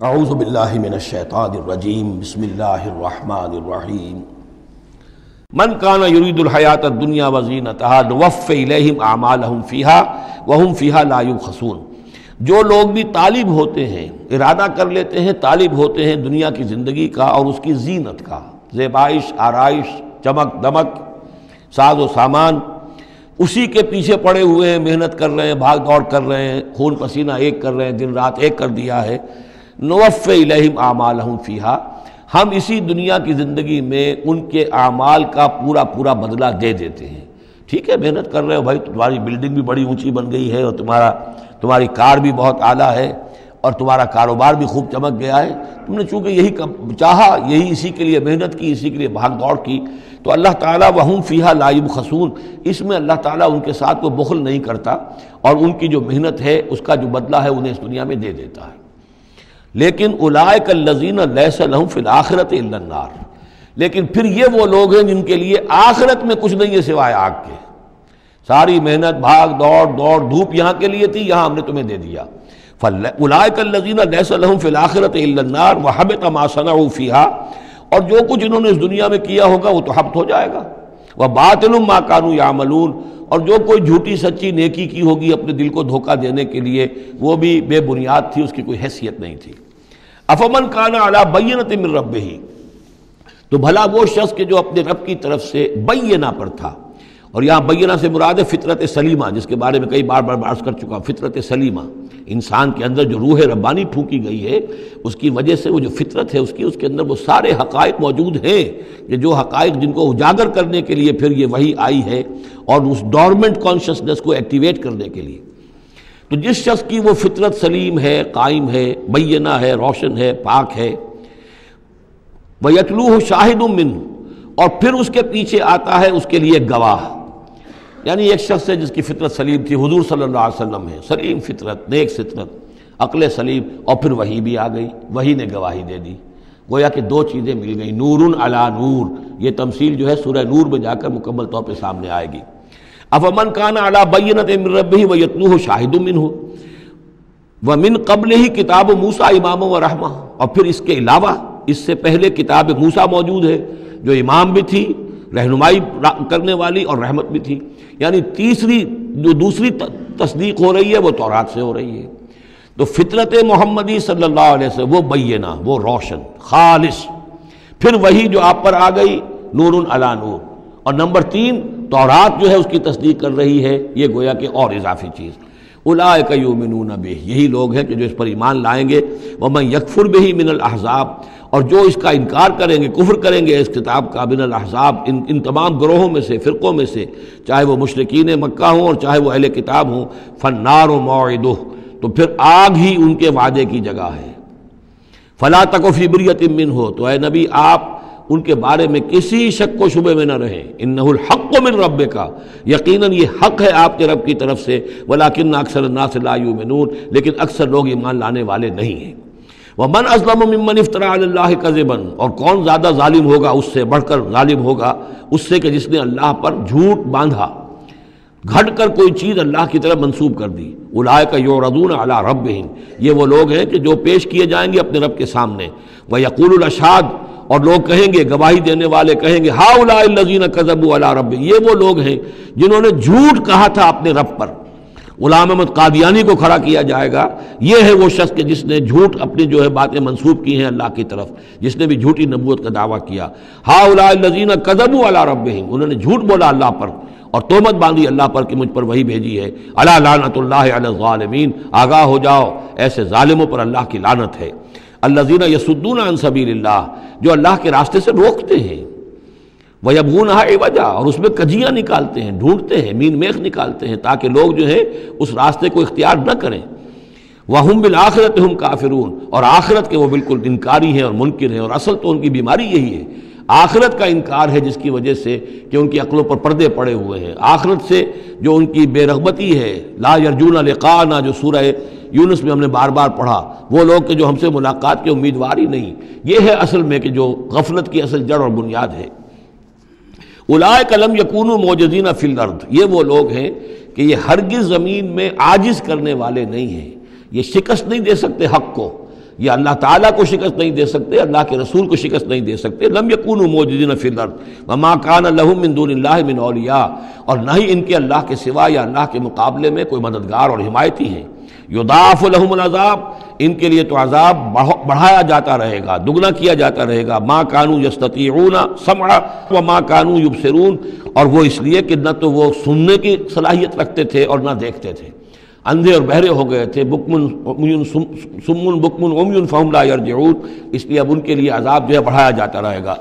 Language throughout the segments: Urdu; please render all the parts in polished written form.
اعوذ باللہ من الشیطان الرجیم بسم اللہ الرحمن الرحیم من کان یرید الحیاۃ الدنیا وزینتہا نوفی الیہم اعمالہم فیہا وہم فیہا لا یبخسون۔ جو لوگ بھی طالب ہوتے ہیں، ارادہ کر لیتے ہیں، طالب ہوتے ہیں دنیا کی زندگی کا اور اس کی زینت کا، زیبائش، آرائش، چمک دمک، ساز و سامان، اسی کے پیچھے پڑے ہوئے ہیں، محنت کر رہے ہیں، بھاگ دوڑ کر رہے ہیں، خون پسینہ ایک کر رہے ہیں، دن رات ایک کر دیا ہے۔ نوفی الیہم اعمالہم فیہا، ہم اسی دنیا کی زندگی میں ان کے اعمال کا پورا پورا بدلہ دے دیتے ہیں۔ ٹھیک ہے، محنت کر رہے ہو بھائی، تمہاری بلڈنگ بھی بڑی اونچی بن گئی ہے اور تمہاری کار بھی بہت اعلیٰ ہے اور تمہارا کاروبار بھی خوب چمک گیا ہے، تم نے چونکہ یہی چاہا، یہی اسی کے لیے محنت کی، اسی کے لیے بھاگ دوڑ کی، تو اللہ تعالیٰ وہم فیہا لا یبخسون، اس میں اللہ تعالیٰ ان کے ساتھ کوئی بخل نہیں کرتا اور ان کی جو محنت ہے اس کا جو بدلہ ہے انہیں اس دنیا میں دے دیتا ہے۔ لیکن اولئک الذین لیس لہم فی الآخرۃ الا النار، لیکن پھر یہ وہ لوگ ہیں جن کے لیے آخرت میں کچھ نہیں ہے سوائے آگ کے۔ ساری محنت، بھاگ دوڑ دھوپ یہاں کے لیے تھی، یہاں ہم نے تمہیں دے دیا۔ اولئک الذین لیس لہم فی الآخرۃ الا النار وحبط ما صنعوا فیہا، اور جو کچھ انہوں نے اس دنیا میں کیا ہوگا وہ تو حبط ہو جائے گا۔ وباطل ما کانوا یعملون، اور جو کوئی جھوٹی سچی نیکی کی ہوگی اپنے دل کو دھوکہ دینے کے لیے، وہ بھی بے بنیاد تھی، اس کی کوئی حیثیت نہیں تھی۔ افمن کان علی بینۃ من ربہ، تو بھلا وہ شخص کہ جو اپنے رب کی طرف سے بینہ پر تھا، اور یہاں بینہ سے مراد ہے فطرت سلیمہ، جس کے بارے میں کئی بار عرض کر چکا، فطرت سلیمہ، انسان کے اندر جو روح ربانی پھونکی گئی ہے، اس کی وجہ سے وہ جو فطرت ہے اس کے اندر وہ سارے حقائق موجود ہیں، کہ جو حقائق جن کو اجاگر کرنے کے لیے پھر یہ وحی آئی ہے، اور اس ڈورمنٹ کانشسنس کو ایکٹیویٹ کرنے کے لیے۔ تو جس شخص کی وہ فطرت سلیم ہے، قائم ہے، بینہ ہے، روشن ہے، پاک ہے، وَيَتْلُوهُ شَاهِدٌ مِّنْهُ، اور پھر اس کے پیچھے آتا ہے اس کے لیے گواہ، یعنی ایک شخص ہے جس کی فطرت سلیم تھی، حضور صلی اللہ علیہ وسلم ہے، سلیم فطرت، نیک فطرت، عقل سلیم، اور پھر وحی بھی آ گئی، وحی نے گواہی دے دی، گویا کہ دو چیزیں مل گئیں، نور علی نور۔ یہ تمثیل جو ہے سورہ نور میں جا کر مکمل طور پہ سامنے آئے گی۔ افمن کان علی بینۃ من ربہ ویتلوہ شاہد منہ ومن قبلہ کتاب موسیٰ اماما ورحمہ، اور پھر اس کے علاوہ اس سے پہلے کتاب موسیٰ موجود ہے جو امام بھی تھی، رہنمائی کرنے والی، اور رحمت بھی تھی، یعنی دوسری تصدیق ہو رہی ہے وہ تورات سے ہو رہی ہے۔ تو فطرت محمدی صلی اللہ علیہ وسلم وہ بینہ، وہ روشن خالص، پھر وہی جو آپ پر آ گئی نور علی نور، اور نمبر 3 تورات جو ہے اس کی تصدیق کر رہی ہے، یہ گویا کہ اور اضافی چیز۔ اولئک یؤمنون بہ، یہی لوگ ہیں کہ جو اس پر ایمان لائیں گے۔ ومن یکفر بہ من الاحزاب، اور جو اس کا انکار کریں گے، کفر کریں گے اس کتاب کا، من الاحزاب، ان تمام گروہوں میں سے، فرقوں میں سے، چاہے وہ مشرکین مکہ ہوں اور چاہے وہ اہل کتاب ہوں، فالنار موعدہ، تو پھر آگ ہی ان کے وعدے کی جگہ ہے۔ فلا تک فی مریۃ منہ، تو اے نبی آپ ان کے بارے میں کسی شک و شبے میں نہ رہیں، انہ الحق من ربک، یقیناً یہ حق ہے آپ کے رب کی طرف سے، ولکن اکثر الناس لا یؤمنون، لیکن اکثر لوگ ایمان لانے والے نہیں ہیں۔ ومن اظلم ممن افترى علی اللہ کذبا، اور کون زیادہ ظالم ہوگا، اس سے بڑھ کر ظالم ہوگا اس سے کہ جس نے اللہ پر جھوٹ باندھا، گھڑ کر کوئی چیز اللہ کی طرف منسوب کر دی۔ اولئک یعرضون علی ربہم، یہ وہ لوگ ہیں کہ جو پیش کیے جائیں گے اپنے رب کے سامنے۔ ویقول الاشہاد، اور لوگ کہیں گے، گواہی دینے والے کہیں گے، ہؤلاء الذین کذبوا علی ربہم، یہ وہ لوگ ہیں جنہوں نے جھوٹ کہا تھا اپنے رب پر۔ غلام احمد قادیانی کو کھڑا کیا جائے گا، یہ ہے وہ شخص کہ جس نے جھوٹ اپنی جو ہے باتیں منسوب کی ہیں اللہ کی طرف، جس نے بھی جھوٹی نبوت کا دعویٰ کیا۔ ہؤلاء الذین کذبوا علی ربہم، انہوں نے جھوٹ بولا اللہ پر اور تہمت باندھی اللہ پر کہ مجھ پر وہی بھیجی ہے۔ الا لعنۃ اللہ علی الظالمین، آگاہ ہو جاؤ ایسے ظالموں پر اللہ کی لعنت ہے۔ الذین یصدون عن سبیل اللہ، جو اللہ کے راستے سے روکتے ہیں، وَيَبْغُونَهَا عِوَجًا، اور اس میں کجیاں نکالتے ہیں، ڈھونڈتے ہیں، مین میخ نکالتے ہیں تاکہ لوگ جو ہے اس راستے کو اختیار نہ کریں۔ وَهُمْ بِالْآخِرَةِ هُمْ كَافِرُونَ، اور آخرت کے وہ بالکل انکاری ہیں اور منکر ہیں، اور اصل تو ان کی بیماری یہی ہے، آخرت کا انکار ہے، جس کی وجہ سے کہ ان کی عقلوں پر پردے پڑے ہوئے ہیں۔ آخرت سے جو ان کی بے رغبتی ہے، لا یرجون لقاءنا، جو سورہ یونس میں ہم نے بار بار پڑھا، وہ لوگ کہ جو ہم سے ملاقات کے امیدوار ہی نہیں، یہ ہے اصل میں کہ جو غفلت کی اصل جڑ اور بنیاد ہے۔ اولئک لم یکونوا معجزین فی الارض، یہ وہ لوگ ہیں کہ یہ ہرگز زمین میں عاجز کرنے والے نہیں ہیں، یہ شکست نہیں دے سکتے حق کو، یہ اللہ تعالیٰ کو شکست نہیں دے سکتے، اللہ کے رسول کو شکست نہیں دے سکتے۔ لم یکونوا موجودین فی الارض وما کان لهم من دون اللہ من اولیاء، اور نہ ہی ان کے اللہ کے سوا یا اللہ کے مقابلے میں کوئی مددگار اور حمایتی ہیں۔ یضاعف لهم العذاب، ان کے لیے تو عذاب بڑھایا جاتا رہے گا، دگنا کیا جاتا رہے گا۔ ما کانوا یستطیعون سمع وما کانوا یبصرون، اور وہ اس لیے کہ نہ تو وہ سننے کی صلاحیت رکھتے تھے اور نہ دیکھتے تھے، اندھے اور بہرے ہو گئے تھے۔ سم بکم عمی فہم لا یرجعون، اس لیے اب ان کے لیے عذاب جو ہے بڑھایا جاتا رہے گا۔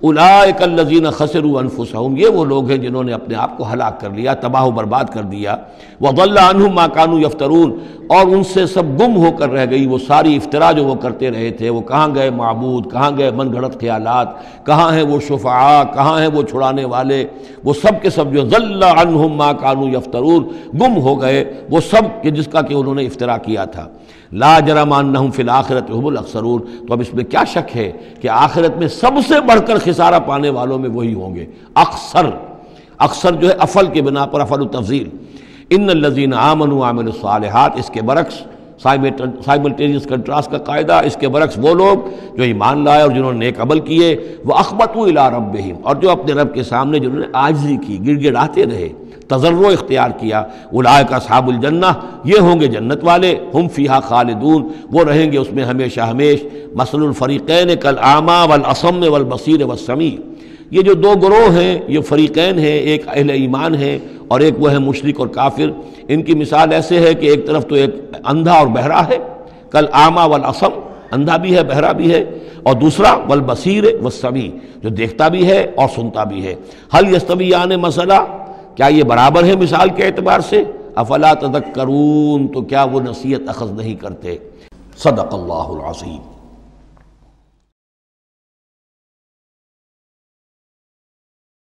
اولئک الذین خسروا انفسہم، یہ وہ لوگ ہیں جنہوں نے اپنے آپ کو ہلاک کر لیا، تباہ و برباد کر دیا۔ وضل عنہم ما کانوا یفترون، اور ان سے سب گم ہو کر رہ گئی وہ ساری افترا جو وہ کرتے رہے تھے۔ وہ کہاں گئے معبود، کہاں گئے من گھڑت خیالات، کہاں ہیں وہ شفعاء، کہاں ہیں وہ چھڑانے والے، وہ سب کے سب جو ضل عنہم ما کانوا یفترون، گم ہو گئے وہ سب کہ جس کا کہ انہوں نے افترا کیا تھا۔ لا جرم انہم فی الآخرۃ هم الاخسرون، تو اب اس میں کیا شک ہے کہ آخرت میں سب سے بڑھ کر خسارہ پانے والوں میں وہی ہوں گے۔ اکثر جو ہے افل کے بنا پر افل التفضیل۔ ان الذین آمنوا وعملوا الصالحات، اس کے برعکس سائملٹینیس کنٹراسٹ کا قاعدہ، اس کے برعکس وہ لوگ جو ایمان لائے اور جنہوں نے نیک عمل کیے، وَأَخْبَتُوا إِلَىٰ رَبِّهِمْ، اور جو اپنے رب کے سامنے جنہوں نے عاجزی کی، گڑ گڑاتے رہے، تضرع اختیار کیا۔ اولئک اصحاب الجنہ، یہ ہوں گے جنت والے، ہم فیہا خالدون، وہ رہیں گے اس میں ہمیشہ ہمیش۔ مثل الفریقین کالاعمی والاصم والبصیر والسمیع، یہ جو دو گروہ ہیں، یہ فریقین ہیں، ایک اہل ایمان ہیں اور ایک وہ ہے مشرک اور کافر۔ ان کی مثال ایسے ہے کہ ایک طرف تو ایک اندھا اور بہرا ہے، کالاعمی والاصم، اندھا بھی ہے بہرا بھی ہے، اور دوسرا والبصیر والسمیع، جو دیکھتا بھی ہے اور سنتا بھی ہے۔ هل یستویان مثلا، کیا یہ برابر ہے مثال کے اعتبار سے؟ افلا تذکرون، تو کیا وہ نصیحت اخذ نہیں کرتے؟ صدق اللہ العظیم۔